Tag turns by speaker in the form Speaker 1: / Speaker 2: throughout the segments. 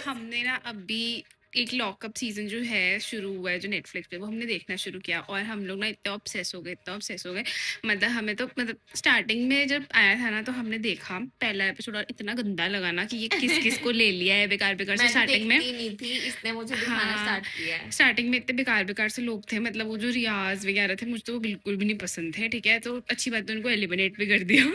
Speaker 1: हमने ना अभी एक लॉकअप सीजन जो है शुरू हुआ है जो नेटफ्लिक्स पे, वो हमने देखना शुरू किया और हम लोग ना इतना ऑब्सेस हो गए। मतलब हमें तो मतलब स्टार्टिंग में जब आया था ना तो हमने देखा पहला एपिसोड और इतना गंदा लगा ना कि ये किस किस को ले लिया है बेकार बेकार से
Speaker 2: मैं तो
Speaker 1: स्टार्टिंग में।
Speaker 2: देखती नहीं थी, इसने मुझे दिखाना
Speaker 1: हाँ,
Speaker 2: स्टार्ट किया है।
Speaker 1: स्टार्टिंग में इतने बेकार बेकार से लोग थे, मतलब वो जो रियाज वगैरह थे मुझे तो वो बिल्कुल भी नहीं पसंद थे। ठीक है, तो अच्छी बात है उनको एलिमिनेट भी कर दिया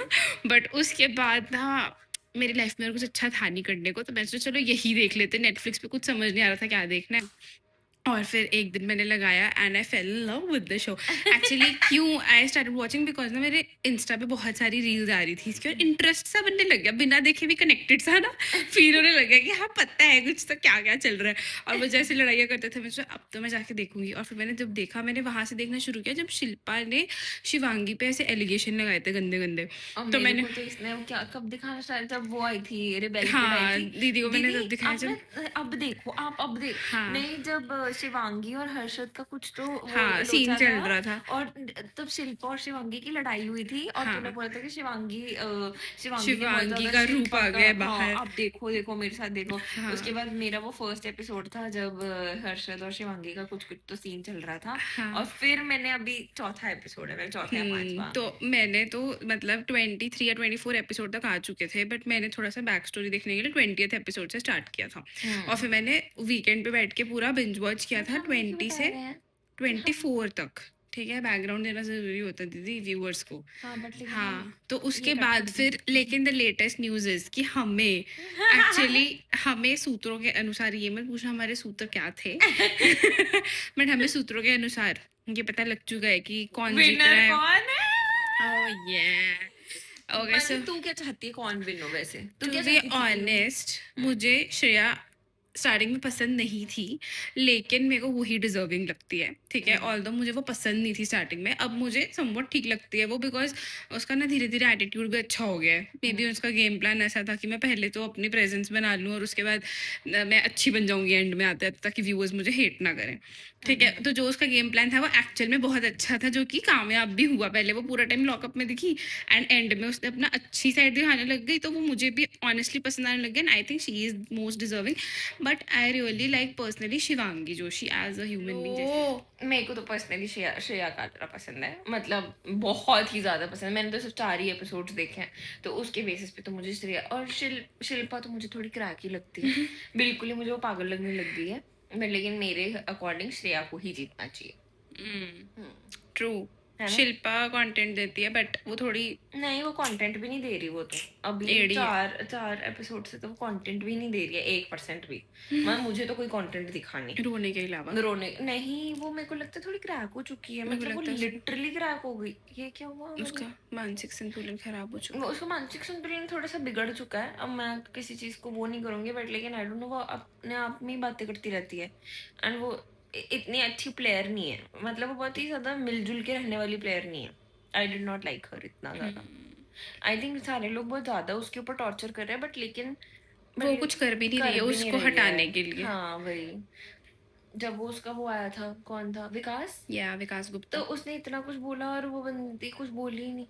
Speaker 1: बट उसके बाद ना मेरी लाइफ में और कुछ अच्छा था नहीं करने को, तो मैंने सोचा चलो यही देख लेते। नेटफ्लिक्स पे कुछ समझ नहीं आ रहा था क्या देखना है, और फिर एक दिन मैंने लगाया and I fail in love with the show. Actually क्यों आई स्टार्टेड वाचिंग बिकॉज ना मेरे इंस्टा पे बहुत सारी रील्स आ रही थी इसकी और इंटरेस्ट सा बनने लग गया, बिना देखे भी कनेक्टेड सा ना फील होने लग गया कि हाँ पता है कुछ तो क्या क्या चल रहा है। और वो जैसे लड़ाइयाँ करते थे मैं सोचा अब तो मैं जाके देखूंगी। और फिर मैंने जब देखा मैंने वहाँ से देखना शुरू किया जब शिल्पा ने शिवांगी पे ऐसे एलिगेशन लगाए थे गंदे गंदे।
Speaker 2: और
Speaker 1: तो
Speaker 2: मेरे
Speaker 1: मैंने
Speaker 2: को तो इसने वो क्या कब दिखाना स्टार्ट, जब वो आई थी रिबेल किड आई
Speaker 1: हाँ
Speaker 2: थी।
Speaker 1: दीदी को मैंने
Speaker 2: दीदी
Speaker 1: तब दिखाया
Speaker 2: अब
Speaker 1: जब
Speaker 2: मैं अब देखो, आप अब देख।
Speaker 1: हाँ
Speaker 2: नहीं, जब शिवांगी और हर्षद का कुछ तो वो
Speaker 1: हाँ सीन
Speaker 2: लोचा
Speaker 1: चल
Speaker 2: था,
Speaker 1: रहा था।
Speaker 2: और तब शिल्पा और शिवांगी की लड़ाई हुई थी और तूने
Speaker 1: हाँ
Speaker 2: बोला था कि शिवांगी ने बहुत
Speaker 1: शिवांगी
Speaker 2: ज्यादा
Speaker 1: का रूप
Speaker 2: शिल्पा
Speaker 1: आ
Speaker 2: का,
Speaker 1: गया
Speaker 2: हाँ
Speaker 1: बाहर।
Speaker 2: अब देखो देखो मेरे साथ देखो। उसके
Speaker 1: हाँ
Speaker 2: बाद मेरा वो फर्स्ट एपिसोड था जब हर्षद और शिवांगी का कुछ कुछ तो सीन चल रहा था। और
Speaker 1: हाँ
Speaker 2: फिर मैंने अभी चौथा एपिसोड है, मेरा चौथा या पांचवा।
Speaker 1: तो मैंने तो मतलब 23 या 24 एपिसोड तक आ चुके थे, बट मैंने थोड़ा सा बैक स्टोरी देखने के लिए 20th एपिसोड से स्टार्ट किया था। और
Speaker 2: हम्म।
Speaker 1: फिर मैंने वीकेंड पे बैठ के पूरा बिंज वॉच किया था
Speaker 2: हम ये क्यों
Speaker 1: 20
Speaker 2: बता
Speaker 1: से
Speaker 2: रहे हैं कि हम,
Speaker 1: 24 तक। ठीक है, बैकग्राउंड देना जरूरी होता है दीदी व्यूअर्स को।
Speaker 2: हाँ बट लेकिन हम
Speaker 1: हाँ तो
Speaker 2: ये
Speaker 1: उसके
Speaker 2: कट कर
Speaker 1: बाद फिर
Speaker 2: देंगे।
Speaker 1: लेकिन द लेटेस्ट न्यूज इज कि हमें एक्चुअली हमें सूत्रों के अनुसार, ये मत पूछना हमारे सूत्र क्या थे बट हमें सूत्रों के अनुसार ये पता लग चुका है कि कौन जीत रहा
Speaker 2: विनर
Speaker 1: है।
Speaker 2: कौन है?
Speaker 1: ओह ये ओके
Speaker 2: मानी
Speaker 1: सो
Speaker 2: तू क्या चाहती है, कौन विन हो? वैसे तू
Speaker 1: टू
Speaker 2: क्या
Speaker 1: बी
Speaker 2: चाहती थी कि हो?
Speaker 1: ऑनेस्ट मुझे श्रेया स्टार्टिंग में पसंद नहीं थी, लेकिन मेरे को वही डिजर्विंग लगती है। ठीक है,
Speaker 2: हम्म।
Speaker 1: ऑल्दो मुझे वो पसंद नहीं थी स्टार्टिंग में, अब मुझे समवट ठीक लगती है वो, बिकॉज उसका ना धीरे धीरे एटीट्यूड भी अच्छा हो गया है। मे बी उसका गेम प्लान ऐसा था कि मैं पहले तो अपनी प्रेजेंस बना लूँ और उसके बाद मैं अच्छी बन जाऊंगी एंड में आते आते, ताकि व्यूअर्स मुझे हेट ना करें। ठीक है, तो जो उसका गेम प्लान था वो एक्चुअल में बहुत अच्छा था, जो कि कामयाब भी हुआ। पहले वो पूरा टाइम लॉकअप में दिखी एंड एंड में उसने अपना अच्छी साइड दिखाने लग गई, तो वो मुझे भी ऑनेस्टली पसंद आने लग गया and I think she is most deserving. But I really like personally Shivangi Joshi as a human being जैसे।
Speaker 2: लो, मेरे को तो पर्सनली श्रेया श्रेया काटरा पसंद है, मतलब बहुत ही ज्यादा पसंद है। मैंने तो सिर्फ 4 ही एपिसोड्स देखे हैं, तो उसके बेसिस पे तो मुझे श्रेया और शिल्पा तो मुझे थोड़ी क्रैकी लगती है। बिल्कुल ही मुझे वो पागल लगने लग गई है। बट लेकिन मेरे अकॉर्डिंग श्रेया को ही जीतना चाहिए। हम्म,
Speaker 1: ट्रू,
Speaker 2: है ना?
Speaker 1: शिल्पा कंटेंट देती है बट वो थोड़ी
Speaker 2: नहीं, वो कंटेंट भी नहीं दे रही, वो तो अभी
Speaker 1: एड़ी है।
Speaker 2: चार चार एपिसोड से तो वो कंटेंट भी नहीं दे रही है 1% भी। मैं मुझे तो कोई कंटेंट दिखा नहीं।
Speaker 1: रोने के अलावा
Speaker 2: रोने नहीं, वो मेरे को लगता है थोड़ी क्रैक हो चुकी है,
Speaker 1: मेरे को
Speaker 2: मतलब वो
Speaker 1: लगता है
Speaker 2: लिटरली क्रैक हो गई। ये क्या हुआ
Speaker 1: उसका
Speaker 2: मतलब?
Speaker 1: मानसिक संतुलन खराब हो चुका है।
Speaker 2: उसका मानसिक संतुलन थोड़ा सा बिगड़ चुका है। अब मैं किसी चीज को वो नहीं करूंगी, बट लेकिन आई डोंट नो, वो अपने आप में ही बातें करती रहती है। एंड वो इतनी अच्छी प्लेयर नहीं है, मतलब वो बहुत ही ज्यादा मिलजुल के रहने वाली प्लेयर नहीं है। आई डिड नॉट लाइक हर इतना ज्यादा। आई थिंक सारे लोग बहुत ज्यादा उसके ऊपर टॉर्चर कर रहे हैं, बट लेकिन
Speaker 1: वो कुछ कर भी नहीं रही
Speaker 2: कर
Speaker 1: है
Speaker 2: भी नहीं
Speaker 1: उसको
Speaker 2: रही है।
Speaker 1: हटाने के लिए।
Speaker 2: हाँ वही। जब वो उसका वो आया था, कौन था, विकास,
Speaker 1: या विकास
Speaker 2: तो
Speaker 1: गुप्ता।
Speaker 2: उसने इतना कुछ बोला और वो बंदी कुछ बोली ही नहीं।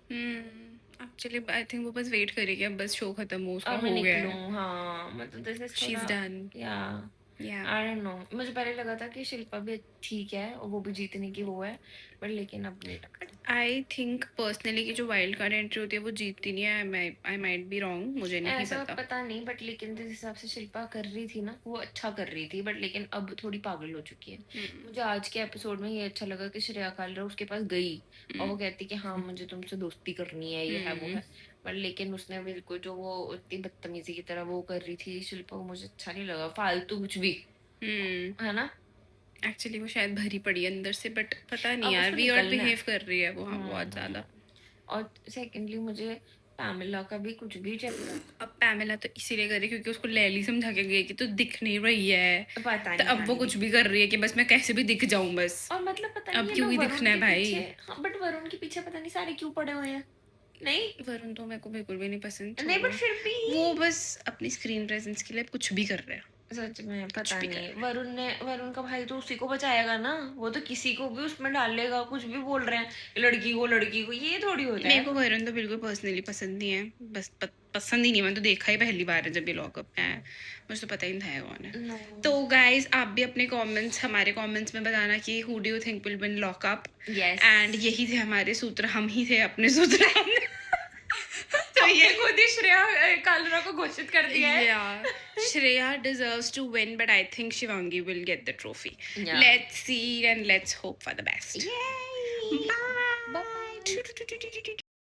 Speaker 1: एक्चुअली आई थिंक वो बस वेट करेगी, अब बस शो खत्म हो उसका
Speaker 2: अब मैं
Speaker 1: हो गया
Speaker 2: निकलूं,
Speaker 1: है।
Speaker 2: हाँ मतलब दिस इज
Speaker 1: शी
Speaker 2: थोड़ा,
Speaker 1: इज डन।
Speaker 2: या
Speaker 1: या
Speaker 2: आई डोंट नो। मुझे पहले लगा था कि शिल्पा भी ठीक है और वो भी जीतने की वो है, बट लेकिन अब नहीं लगा।
Speaker 1: आई थिंक पर्सनली कि जो वाइल्ड कार्ड एंट्री होती है वो जीतती नहीं है। आई माइट बी रॉन्ग, मुझे नहीं
Speaker 2: ऐसा
Speaker 1: पता।
Speaker 2: पता नहीं, बट लेकिन जिस हिसाब से शिल्पा कर रही थी ना, वो अच्छा कर रही थी, बट लेकिन अब थोड़ी पागल हो चुकी है। मुझे आज के एपिसोड में ये अच्छा लगा कि श्रेया कालरा उसके पास गई और वो कहती कि हाँ मुझे तुमसे दोस्ती करनी है, ये है वो है। पर लेकिन उसने बिल्कुल जो वो इतनी बदतमीजी की तरह वो कर रही थी शिल्पा, को मुझे अच्छा नहीं लगा, फालतू कुछ भी, है ना?
Speaker 1: एक्चुअली वो शायद भरी पड़ी है अंदर से, बट पता नहीं
Speaker 2: अब
Speaker 1: यार
Speaker 2: उसको
Speaker 1: वियर्ड
Speaker 2: निकलना है।
Speaker 1: बिहेव कर रही है वो, हाँ बहुत ज़्यादा।
Speaker 2: और सेकेंडली मुझे पैमिला का भी कुछ भी चल,
Speaker 1: अब पैमेला तो इसीलिए कर रही है क्योंकि उसको लैली समझा के गई कि तो दिख नहीं रही है,
Speaker 2: पता
Speaker 1: तो
Speaker 2: नहीं
Speaker 1: अब
Speaker 2: क्या
Speaker 1: वो
Speaker 2: नहीं
Speaker 1: कुछ
Speaker 2: दिख
Speaker 1: भी
Speaker 2: रही।
Speaker 1: कर रही है कि बस मैं कैसे भी दिख जाऊं बस।
Speaker 2: और मतलब पता नहीं
Speaker 1: अब
Speaker 2: ये
Speaker 1: क्यों
Speaker 2: लोग
Speaker 1: ही
Speaker 2: वरुण
Speaker 1: दिखना है
Speaker 2: के
Speaker 1: भाई।
Speaker 2: पीछे, हाँ बट वरुण के पीछे पता नहीं सारे क्यों पड़े हुए हैं। नहीं,
Speaker 1: वरुण तो मेरे को बिल्कुल भी नहीं पसंद,
Speaker 2: नहीं
Speaker 1: छोड़ो।
Speaker 2: बट फिर भी
Speaker 1: वो बस अपनी स्क्रीन प्रेजेंस के लिए कुछ भी कर रहे हैं।
Speaker 2: सच में
Speaker 1: कुछ
Speaker 2: पता
Speaker 1: भी कर
Speaker 2: नहीं,
Speaker 1: रहा है।
Speaker 2: वरुण का भाई तो उसी को बचाएगा ना, वो तो किसी को भी उसमें डालेगा, कुछ भी बोल रहे हैं लड़की को, ये थोड़ी होता
Speaker 1: मेरे
Speaker 2: है।
Speaker 1: को वरुण तो बिल्कुल पर्सनली पसंद नहीं है, बस पसंद ही नहीं, मैंने तो देखा ही पहली बार है जब ये लॉकअप में आया, मुझे तो पता ही नहीं था ये कौन है।
Speaker 2: नो।
Speaker 1: तो गाइज आप भी अपने कमेंट्स हमारे कमेंट्स में बताना कि who do you think will win lockup,
Speaker 2: yes.
Speaker 1: And यही थे हमारे सूत्र, हम ही थे अपने सूत्र तो
Speaker 2: ये
Speaker 1: ये
Speaker 2: खुद ही श्रेया कालरा को घोषित कर दिया है।
Speaker 1: yeah, Shreya deserves to win, but I think Shivangi will get the trophy.
Speaker 2: Yeah.
Speaker 1: Let's see and let's hope for the best.
Speaker 2: Yay!
Speaker 1: Bye.
Speaker 2: Bye.